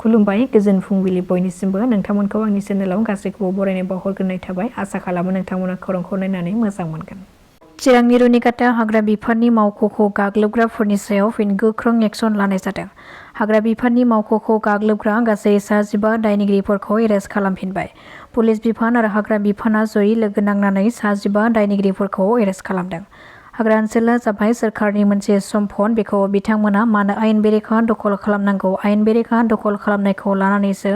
खुलुमबाय गोजोन फुंबिलि बयनिसिमबो नोंथांमोनखौ आंनि चेनेलाव गासैखौबो बरायनाय बावहरग्रोनाय थाबाय आसा खालामो नोंथांमोना खौरांखौ नायनानै मोजां मोनगोन। चिरांनि रुनिकाटा हाग्रा बिफाननि मावख'खौ गाग्लोबग्राफोरनि सायाव फिन गोख्रों एक्सन लानाय जादों। हाग्रा बिफाननि मावख'खौ गाग्लोबग्रा गासै 15 दायनिगिरिफोरखौ एरेस्ट खालामफिनबाय। पुलिस बिफान आरो हाग्रा बिफाना जयै लोगो नांनानै 15 दायनिगिरिफोरखौ एरेस्ट खालामदों। हाग्रा ओनसोला जाबाय सोरखारनि मोनसे सम्पद, बेखौ बिथांमोना मानो आयेन बेरेखा दखल खालामनांगौ, आयेन बेरेखा दखल खालामनायखौ लानानैसो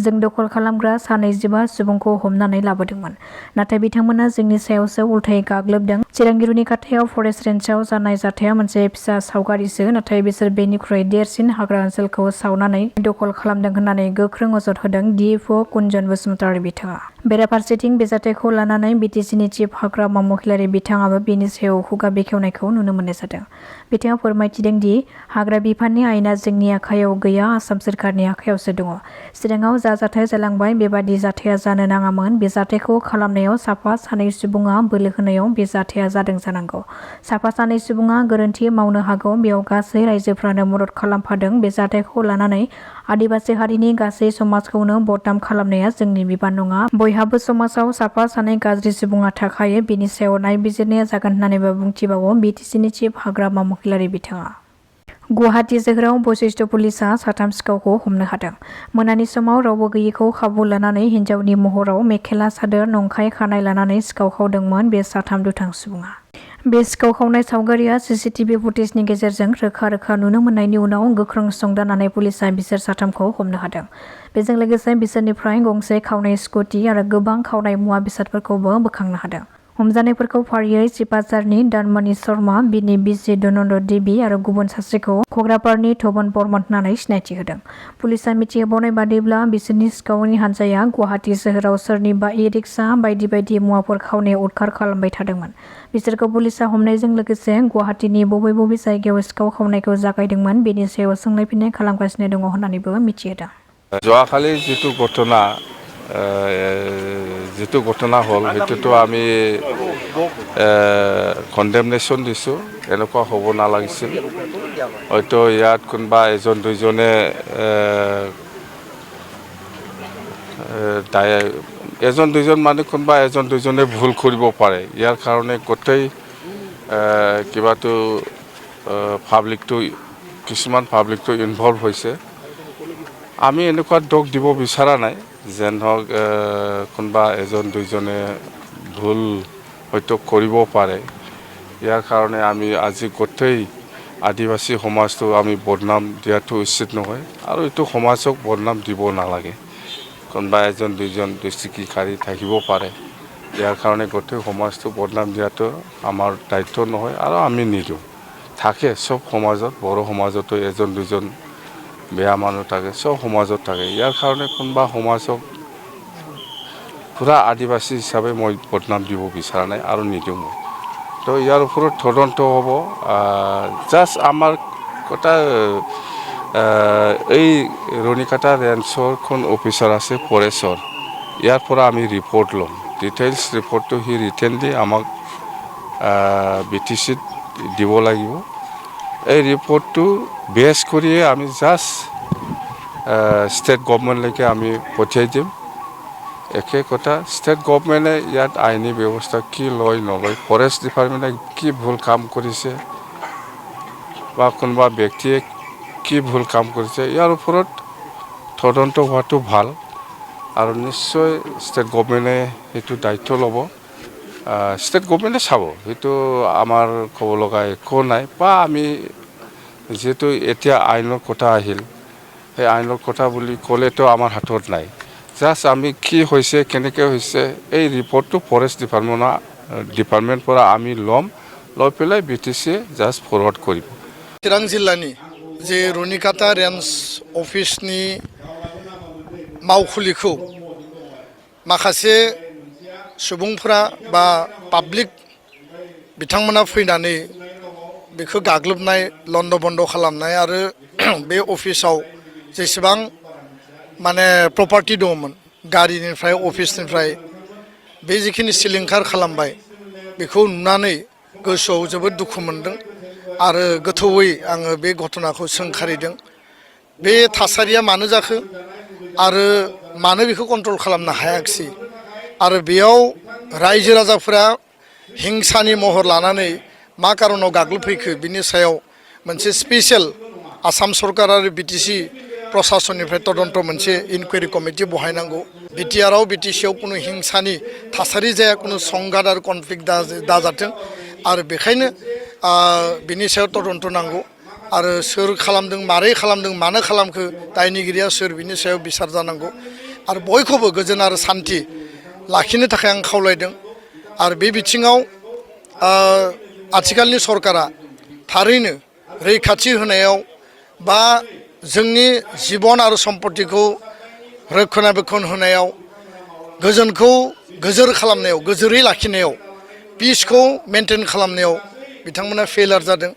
जों दखल खालामग्रा 25 सुबुंखौ हमनानै लाबोदोंमोन। नाथाय बिथांमोना जोंनि सायावसो उल्थायै गाग्लोबदों। चिरांनि रुनिकाटायाव फरेस्ट रेन्जआव जानाय जाथाया मोनसे फिसा सावगारिसो, नाथाय बिसोर बेनिख्रुइ देरसिन हाग्रा ओनसोलखौ सावनानै दखल खालामदों होननानै गोख्रों अजद होदों डिएफअ कुन्जन बसुमतारी बिथाङा। बेराफारसेथिं बे जाथायखौ लानानै बिटिसिनि चिफ हाग्रा मावख'गिरि बिथाङाबो बेनि सायाव खुगा बेखेवनायखौ नुनो मोननाय जादों। बिथाङा फोरमायथिदों दि हाग्रा बिफाननि आयेना जोंनि आखायाव गैया, आसाम सोरखारनि आखायावसो दङ। चिराङाव जा जाथाय जालांबाय बेबादि जाथाया जानो नाङामोन। बे जाथायखौ खालामनायाव साफा सानै सुबुङा बोलो होनायाव बे जाथाया जादों जानांगौ। साफा सानै सुबुङा गोरोन्थि मावनो हागौ, बेयाव गासै रायजोफ्रानो मदद खालामफादों। बे जाथायखौ लानानै आदिबासि हारिनि गासै समाजखौनो बदनाम खालामनाया जोंनि बिबान नङा। बयहाबो समाजाव साफा सानै गाज्रि सुबुङा थाखायो, बेनि सायाव नायबिजिरनाया जागोन होननानैबो बुंथिबावो बिटिसिनि चिफ हाग्रा मावख'गिरि बिथाङा। गुवाहाटी सोहोराव बशिष्ट पुलिसआ 3 सिखावखौ हमनो हादों। मोनानि समाव रावबो गैयैखौ खाबु लानानै हिन्जावनि महराव मेखेला सादोर नंखाय खानाय लानानै सिखाव खावदोंमोन बे 3 दुथां सुबुङा। बे सिखाव खावनाय सावगारिया सीसीटीवी फुटेजनि गेजेरजों रोखा रोखा नुनो मोननायनि उनाव गोख्रों संदाननानै पुलिसआ बिसोर 3खौ हमनो हादों। बेजों लोगोसे बिसोरनिफ्राय गंसे खावनाय स्कुटि आरो गोबां खावनाय मुवा बेसादफोरखौबो बोखांनो हादों। हमजानायफोरखौ फारियै सिपाझारनि दानमणि शर्मा, बिनि बिसि धनन्द देबी आरो गुबुन सासेखौ कग्रापारनि धबन बर्मन होननानै सिनायथि होदों। पुलिसआ मिथिहोबावनाय बादिब्ला बिसोरनि सिखावनि हानजाया गुवाहाटी सोहोराव सोरनिबा इ-रिक्सा बायदि बायदि मुवाफोर खावनायाव उदखार खालामबाय थादोंमोन। बिसोरखौ पुलिसआ हमनायजों लोगोसे गुवाहाटीनि बबे बबे जायगायाव सिखाव खावनायखौ जागायदोंमोन बेनि सायाव सोंनाय फिननाय खालामगासिनो दङ होननानैबो मिथिहोदों। যোৱাকালি যিটো ঘটনা হ'ল সেইটোতো আমি কণ্ডেমনেশ্যন দিছোঁ। এনেকুৱা হ'ব নালাগিছিল। হয়তো ইয়াত কোনোবা এজন দুজনে এজন দুজন মানে কোনোবা এজন দুজনে ভুল কৰিব পাৰে। ইয়াৰ কাৰণে গোটেই কিবাটো পাব্লিকটো কিছুমান পাব্লিকটো ইনভলভ হৈছে। আমি এনেকুৱা দোষ দিব বিচৰা নাই, যেন হওক কোনোবা এজন দুজনে ভুল হয়তো কৰিব পাৰে। ইয়াৰ কাৰণে আমি আজি গোটেই আদিবাসী সমাজটো আমি বদনাম দিয়াটো উচিত নহয় আৰু এইটো সমাজক বদনাম দিব নালাগে। কোনোবা এজন দুজন দুষ্কৃতিকাৰী থাকিব পাৰে, ইয়াৰ কাৰণে গোটেই সমাজটো বদনাম দিয়াটো আমাৰ দায়িত্ব নহয় আৰু আমি নিদিওঁ। থাকে চব সমাজত, বড়ো সমাজতো এজন দুজন বেয়া মানুহ থাকে, চব সমাজত থাকে। ইয়াৰ কাৰণে কোনোবা সমাজক পুৰা আদিবাসী হিচাপে মই বদনাম দিব বিচৰা নাই আৰু নিদিওঁ মই। তো ইয়াৰ ওপৰত তদন্ত হ'ব। জাষ্ট আমাৰ কথা এই ৰুনিকাটা ৰেঞ্জৰ কোন অফিচাৰ আছে ফৰেষ্টৰ, ইয়াৰ পৰা আমি ৰিপৰ্ট ল'ম। ডিটেইলছ ৰিপৰ্টটো সি ৰিটেনলি আমাক BTCত দিব লাগিব। এই ৰিপৰ্টটো বেছ কৰিয়ে আমি জাষ্ট ষ্টেট গভৰ্ণমেণ্টলৈকে আমি পঠিয়াই দিম। একে কথা, ষ্টেট গভৰ্ণমেণ্টে ইয়াত আইনী ব্যৱস্থা কি লয় নলয়, ফৰেষ্ট ডিপাৰ্টমেণ্টে কি ভুল কাম কৰিছে বা কোনোবা ব্যক্তিয়ে কি ভুল কাম কৰিছে, ইয়াৰ ওপৰত তদন্ত হোৱাটো ভাল আৰু নিশ্চয় ষ্টেট গভৰ্ণমেণ্টে সেইটো দায়িত্ব ল'ব। ষ্টেট গভৰ্ণমেণ্টে চাব, সেইটো আমাৰ ক'ব লগা একো নাই। বা আমি যিহেতু এতিয়া আইনৰ কথা আহিল, সেই আইনৰ কথা বুলি ক'লেতো আমাৰ হাতত নাই। জাষ্ট আমি কি হৈছে কেনেকৈ হৈছে এই ৰিপৰ্টটো ফৰেষ্ট ডিপাৰ্টমেণ্টৰ পৰা আমি ল'ম, লৈ পেলাই BTCয়ে জাষ্ট ফৰৱাৰ্ড কৰিব। चिरां जिल्लानि जे रुनिकाटा रेन्ज अफिसनि मावखुलिखौ माखासे सुबुंफोरा बा पाब्लिक बिथांमोना फैनानै बेखौ गाग्लोबनाय, लन्ड बन्द खालामनाय आरो बे अफिसाव जेसेबां माने प्रपार्टि दंमोन गारिनिफ्राय अफिसनिफ्राय बे जिखिनि सिलिंखार खालामबाय, बेखौ नुनानै गोसोआव जोबोद दुखु मोनदों आरो गोथौयै आङो बे घटनाखौ सोंखारिदों। बे थासारिया मानो जाखो आरो मानो बेखौ कन्ट्रल खालामनो हायाखिसै आरो बेयाव रायजो राजाफोरा हिंसानि महर लानानै मा कारनाव गाग्लोबफैखो बिनि सायाव मोनसे स्पेशल आसाम सरकार आरो बिटिसि प्रशासननिफ्राय तदन्त मोनसे इनकुवेरि कमिटि बहायनांगौ बिटिआरआव बिटिसिआव कुनु हिंसानि थासारि जाया कुनु संघात आरो कनफ्लिक्ट दाजाथों आरो बेखायनो बिनि सायाव तदन्त नांगौ आरो सोर खालामदों मारै खालामदों मानो खालामखो दायनिगिरिया सोर बिनि सायाव बिसार जानांगौ आरो बयखौबो गोजोन आरो सान्थि लाखिनो थाखाय आं खावलायदों आरो बे बिथिङाव आथिखालनि सरकारा थारैनो रैखाथि होनायाव बा जोंनि जिबन आरो सम्पतिखौ रक्षणाबेक्षण होनायाव गोजोनखौ गोजोर खालामनायाव गोजोरै लाखिनायाव पिसखौ मेनटेन खालामनायाव बिथांमोना फेलार जादों